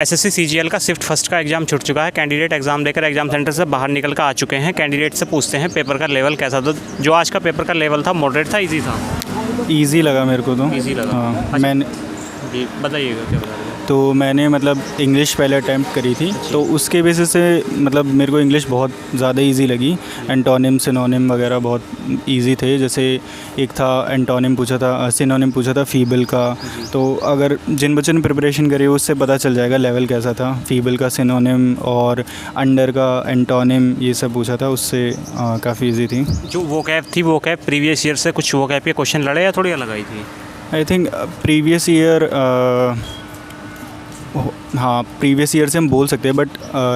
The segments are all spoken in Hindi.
एसएससी सीजीएल का शिफ्ट फर्स्ट का एग्ज़ाम छूट चुका है। कैंडिडेट एग्ज़ाम देकर एग्ज़ाम सेंटर से बाहर निकल कर आ चुके हैं। कैंडिडेट से पूछते हैं पेपर का लेवल कैसा था। जो आज का पेपर का लेवल था मॉडरेट था, इजी था? इजी लगा मेरे को तो। इजी लगा। हाँ अच्छा, मैंने जी बताइएगा क्या बता रहे हैं। तो मैंने मतलब इंग्लिश पहले अटैम्प्ट करी थी, तो उसके बेसिस से मतलब मेरे को इंग्लिश बहुत ज़्यादा इजी लगी। एंटोनिम सिनोनिम वगैरह बहुत इजी थे। जैसे एक था एंटोनिम पूछा था, सिनोनिम पूछा था फीबल का। तो अगर जिन बच्चों ने प्रिपरेशन करी उससे पता चल जाएगा लेवल कैसा था। फीबल का सिनोनिम और अंडर का एंटोनिम ये सब पूछा था, उससे काफ़ी इजी थी। जो वोकैब थी, वोकैब प्रीवियस ईयर से कुछ वोकैब के क्वेश्चन लड़े या थोड़ी अलग आई थी? आई थिंक प्रीवियस ईयर, हाँ प्रीवियस ईयर से हम बोल सकते हैं, बट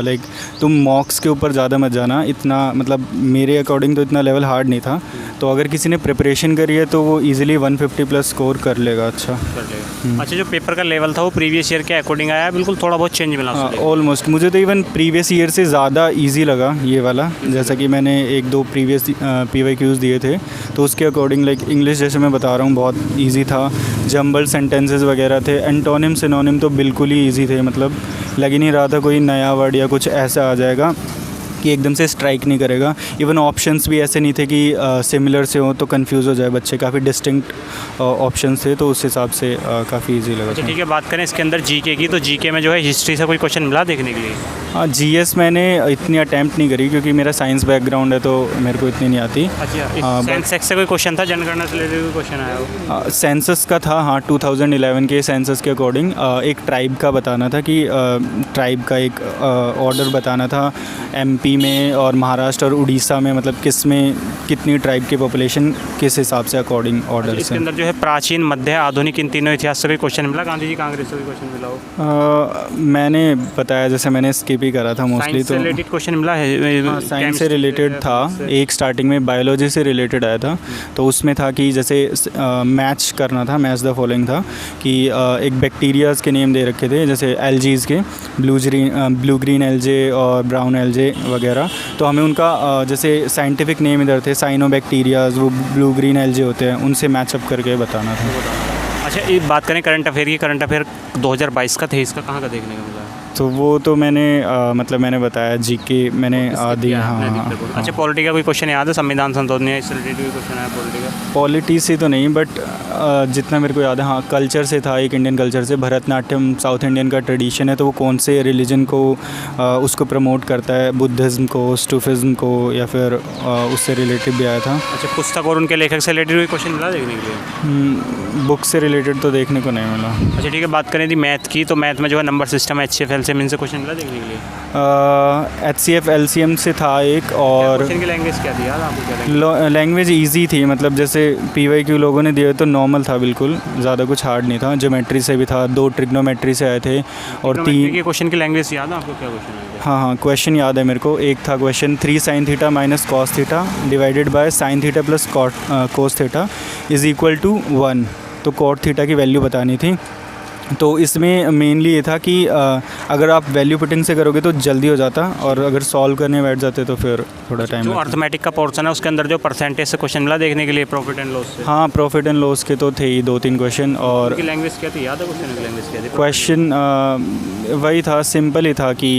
लाइक तुम मॉक्स के ऊपर ज़्यादा मत जाना। इतना मतलब मेरे अकॉर्डिंग तो इतना लेवल हार्ड नहीं था। तो अगर किसी ने प्रिपरेशन करी है तो वो इजीली 150 प्लस स्कोर कर लेगा। अच्छा कर लेगा। अच्छा, जो पेपर का लेवल था वो प्रीवियस ईयर के अकॉर्डिंग आया, बिल्कुल थोड़ा बहुत चेंज मिला? ऑलमोस्ट मुझे तो इवन प्रीवियस ईयर से ज़्यादा इजी लगा ये वाला। जैसा कि मैंने एक दो प्रीवियस PYQs दिए थे, तो उसके अकॉर्डिंग लाइक इंग्लिश जैसे मैं बता रहा हूँ बहुत ईजी था। जंबल सेंटेंसेस वगैरह थे। एंटोनिम सिनोनिम तो बिल्कुल ही ईजी थे। मतलब लग ही नहीं रहा था कोई नया वर्ड या कुछ ऐसा आ जाएगा कि एकदम से स्ट्राइक नहीं करेगा। इवन ऑप्शंस भी ऐसे नहीं थे कि सिमिलर से हो तो कंफ्यूज हो जाए बच्चे। काफ़ी डिस्टिंक्ट ऑप्शंस थे, तो उस हिसाब से काफ़ी इजी लगा। अच्छा ठीक है, बात करें इसके अंदर जीके की, तो जीके में जो है हिस्ट्री से कोई क्वेश्चन मिला देखने के लिए? हाँ GS मैंने इतनी अटैम्प्ट नहीं करी क्योंकि मेरा साइंस बैकग्राउंड है, तो मेरे को इतनी नहीं आती। अच्छा, सेंसस से कोई क्वेश्चन था? जनगणना से रिलेटेड कोई क्वेश्चन आया हो? सेंसस का था, हाँ 2011 के सेंसस के अकॉर्डिंग एक ट्राइब का बताना था कि ट्राइब का एक ऑर्डर बताना था। MP में और महाराष्ट्र और उड़ीसा में मतलब किस में कितनी ट्राइब की पॉपुलेशन किस हिसाब से अकॉर्डिंग ऑर्डर से। इसके अंदर जो है प्राचीन, मध्य, आधुनिक, इन तीनों इतिहास से कोई क्वेश्चन मिला? गांधी जी कांग्रेस से कोई क्वेश्चन मिला हो? मैंने बताया जैसे मैंने स्किप ही करा था मोस्टली। तो रिलेटेड क्वेश्चन मिला है? साइंस से रिलेटेड था। एक स्टार्टिंग में बायोलॉजी से रिलेटेड आया था, तो उसमें था कि जैसे मैच करना था। मैच द फॉलोइंग था कि एक बैक्टीरियाज़ के नेम दे रखे थे, जैसे एलजीज़ के, ब्लू ग्रीन एलजे और ब्राउन एलजे वगैरह। तो हमें उनका जैसे साइंटिफिक नेम इधर थे, साइनोबैक्टीरियाज़, वो ब्लू ग्रीन एलजे होते हैं, उनसे मैचअप करके बताना था। अच्छा, एक बात करें करंट अफेयर की। करंट अफेयर 2022 का थे, इसका कहाँ का देखने को मिला? तो वो तो मैंने मतलब मैंने बताया GK मैंने दिया। हाँ। अच्छा, पॉलिटी का कोई क्वेश्चन याद है? संविधान संशोधन या इससे रिलेटेड कोई क्वेश्चन आया पॉलिटी का? पॉलिटी से तो नहीं, बट जितना मेरे को याद है हाँ कल्चर से था। एक इंडियन कल्चर से, भरतनाट्यम साउथ इंडियन का ट्रेडिशन है, तो वो कौन से रिलीजन को उसको प्रमोट करता है, बुद्धिज़्म को, स्टूफिज़्म को, या फिर उससे रिलेटेड भी आया था। अच्छा, पुस्तक और उनके लेखक से रिलेटेड कोई क्वेश्चन मिला देखने के लिए? बुक से रिलेटेड तो देखने को नहीं मिला। अच्छा ठीक है, बात करें थी मैथ की, तो मैथ में जो है नंबर सिस्टम, HCF LCM, इनसे क्वेश्चन मिला देखने के लिए? HCF LCM से था एक। और क्वेश्चन की लैंग्वेज क्या थी यार आपको? लैंग्वेज इजी थी। मतलब जैसे PYQ लोगों ने दिए तो नॉर्मल था, बिल्कुल ज़्यादा कुछ हार्ड नहीं था। ज्योमेट्री से भी था, 2 ट्रिग्नोमेट्री से आए थे और 3 के क्वेश्चन की लैंग्वेज याद है आपको? क्या क्वेश्चन है? हाँ क्वेश्चन याद है मेरे को। एक था question 3 sin theta minus cos theta divided by sin theta plus cos theta is equal to 1। तो कॉट थीटा की वैल्यू बतानी थी। तो इसमें मेनली ये था कि अगर आप वैल्यू पुटिंग से करोगे तो जल्दी हो जाता, और अगर सॉल्व करने बैठ जाते तो फिर थोड़ा टाइम जो अर्थमेटिक का पोर्शन है उसके अंदर जो परसेंटेज से क्वेश्चन मिला देखने के लिए, प्रॉफिट एंड लॉस से? हाँ प्रॉफिट एंड लॉस के तो थे ही 2-3 क्वेश्चन। और उनकी लैंग्वेज क्या थी याद है? क्वेश्चन की लैंग्वेज क्या थी? क्वेश्चन वही था, सिंपल ही था कि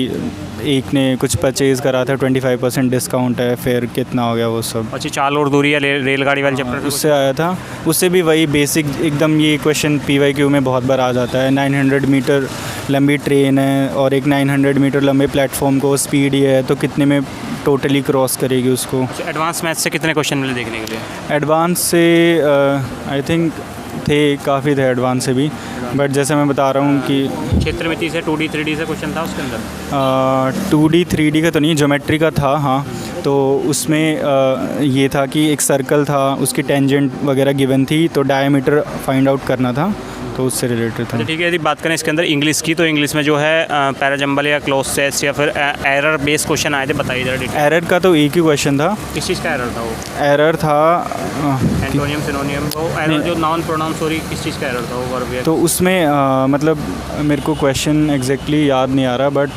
एक ने कुछ परचेज़ करा था, 25% डिस्काउंट है, फिर कितना हो गया वो सब। अच्छा, चाल और दूरी या रेलगाड़ी वाले चैप्टर उससे आया था। उससे भी वही बेसिक एकदम ये क्वेश्चन PYQ में बहुत बार आ जाता है। 900 मीटर लंबी ट्रेन है और एक 900 मीटर लंबे प्लेटफॉर्म को स्पीड ये है, तो कितने में टोटली क्रॉस करेगी उसको। अच्छा, एडवांस मैथ से कितने क्वेश्चन मिले देखने के लिए? एडवांस से आई थिंक थे, काफ़ी थे एडवांस से भी, बट जैसे मैं बता रहा हूँ कि क्षेत्र मिति से 2D 3D से क्वेश्चन था उसके अंदर? 2D 3D का तो नहीं, ज्योमेट्री का था। हाँ तो उसमें ये था कि एक सर्कल था, उसकी टेंजेंट वगैरह गिवन थी, तो डायमीटर फाइंड आउट करना था, तो उससे रिलेटेड था। ठीक है, यदि बात करें इसके अंदर इंग्लिश की, तो इंग्लिश में जो है पैराजम्बल या क्लोज सेस या फिर एरर बेस्ड क्वेश्चन आए थे, बताइए जरा डिटेल। एरर का तो एक ही क्वेश्चन था। किस चीज़ का एरर था वो? एरर था एंटोनियम सिनोनियम। वो एरर जो नाउन प्रोनाउन, सॉरी, किस चीज़ का एरर था वो? वर्ब? तो उसमें मतलब मेरे को क्वेश्चन एग्जैक्टली याद नहीं आ रहा, बट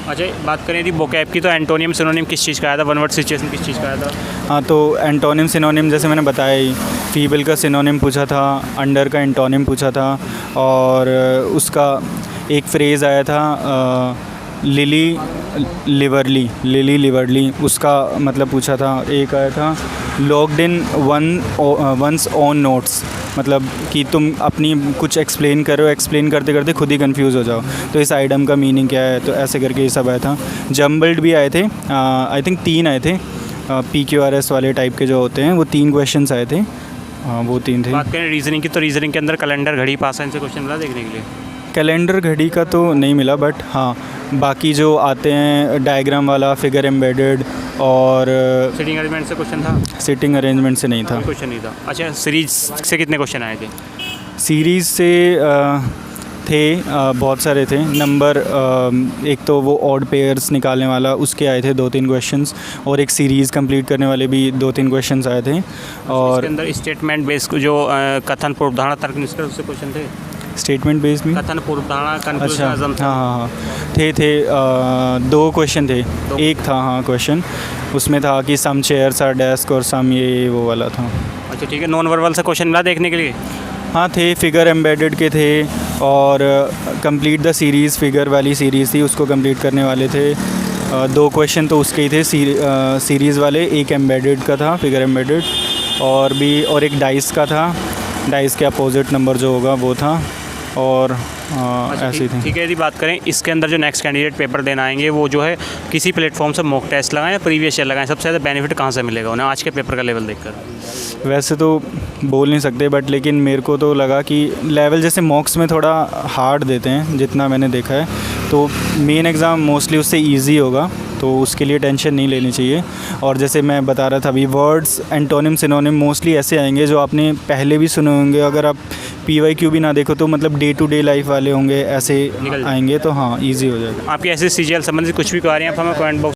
अच्छा, बात करें यदि वोकैब की, तो एंटोनियम सिनोनिम किस चीज़ का आया था? वन वर्ड सिचुएशन किस चीज़ का आया था? हाँ तो एंटोनिम सिनोनिम जैसे मैंने बताया ही, फीबल का सिनोनिम पूछा था, अंडर का एंटोनिम पूछा था, और उसका एक फ्रेज़ आया था लिली लिवर्ली, उसका मतलब पूछा था। एक आया था logged in one's own notes, मतलब कि तुम अपनी कुछ एक्सप्लेन करो, एक्सप्लेन करते करते खुद ही कंफ्यूज हो जाओ, तो इस आइटम का मीनिंग क्या है, तो ऐसे करके ये सब आया था। जम्बल्ड भी आए थे, आई थिंक 3 आए थे, PQRS वाले टाइप के जो होते हैं, वो 3 क्वेश्चंस आए थे, वो 3 थे। बात करें रीजनिंग की, तो रीजनिंग के अंदर कैलेंडर, घड़ी, पास साइन से क्वेश्चन मिला देखने के लिए? कैलेंडर घड़ी का तो नहीं मिला, बट हाँ बाकी जो आते हैं डायग्राम वाला, फिगर एम्बेडेड और सिटिंग अरेंजमेंट से क्वेश्चन था? सिटिंग अरेंजमेंट से नहीं था। क्वेश्चन नहीं था। अच्छा, सीरीज से कितने क्वेश्चन आए थे? सीरीज़ से थे बहुत सारे थे नंबर। एक तो वो ऑड पेयर्स निकालने वाला, उसके आए थे 2-3 क्वेश्चंस, और एक सीरीज़ कंप्लीट करने वाले भी 2-3 क्वेश्चंस आए थे। और इसके अंदर स्टेटमेंट बेस्ड जो कथन, पूर्वधारणा, तर्क, निष्कर्ष, उससे क्वेश्चन थे? स्टेटमेंट बेस्ड में कथन, पूर्वधारणा, कंक्लूजन, अच्छा, अज़म्पशन। हाँ थे 2 क्वेश्चन थे। एक था हाँ क्वेश्चन, उसमें था कि सम चेयर्स आर डेस्क, और सम ये वो वाला था। अच्छा ठीक है, नॉन वर्बल से क्वेश्चन मिला देखने के लिए? हाँ थे, फिगर एम्बेडेड के थे, और कंप्लीट द सीरीज़, फिगर वाली सीरीज़ थी, उसको कंप्लीट करने वाले थे। 2 क्वेश्चन तो उसके ही थे सीरीज़ वाले, एक एम्बेडेड का था, फिगर एम्बेडेड, और एक डाइस का था, डाइस के अपोजिट नंबर जो होगा वो था, और ऐसी थी। ठीक है, यदि बात करें इसके अंदर जो नेक्स्ट कैंडिडेट पेपर देना आएंगे, वो जो है किसी प्लेटफॉर्म से मॉक टेस्ट लगाएं या प्रीवियस ईयर लगाएं, सबसे ज़्यादा बेनिफिट कहाँ से मिलेगा उन्हें आज के पेपर का लेवल देखकर? वैसे तो बोल नहीं सकते, बट लेकिन मेरे को तो लगा कि लेवल जैसे मॉक्स में थोड़ा हार्ड देते हैं, जितना मैंने देखा है, तो मेन एग्ज़ाम मोस्टली उससे इजी होगा, तो उसके लिए टेंशन नहीं लेनी चाहिए। और जैसे मैं बता रहा था अभी, वर्ड्स, एंटोनिम, सिनोनिम मोस्टली ऐसे आएंगे जो आपने पहले भी सुने होंगे। अगर आप PYQ भी ना देखो तो मतलब डे टू डे लाइफ वाले होंगे, ऐसे आएंगे, तो हाँ ईजी हो जाएगा। आपकी ऐसे CGL संबंधित कुछ भी क्वेरी हैं आप हमें कमेंट बॉक्स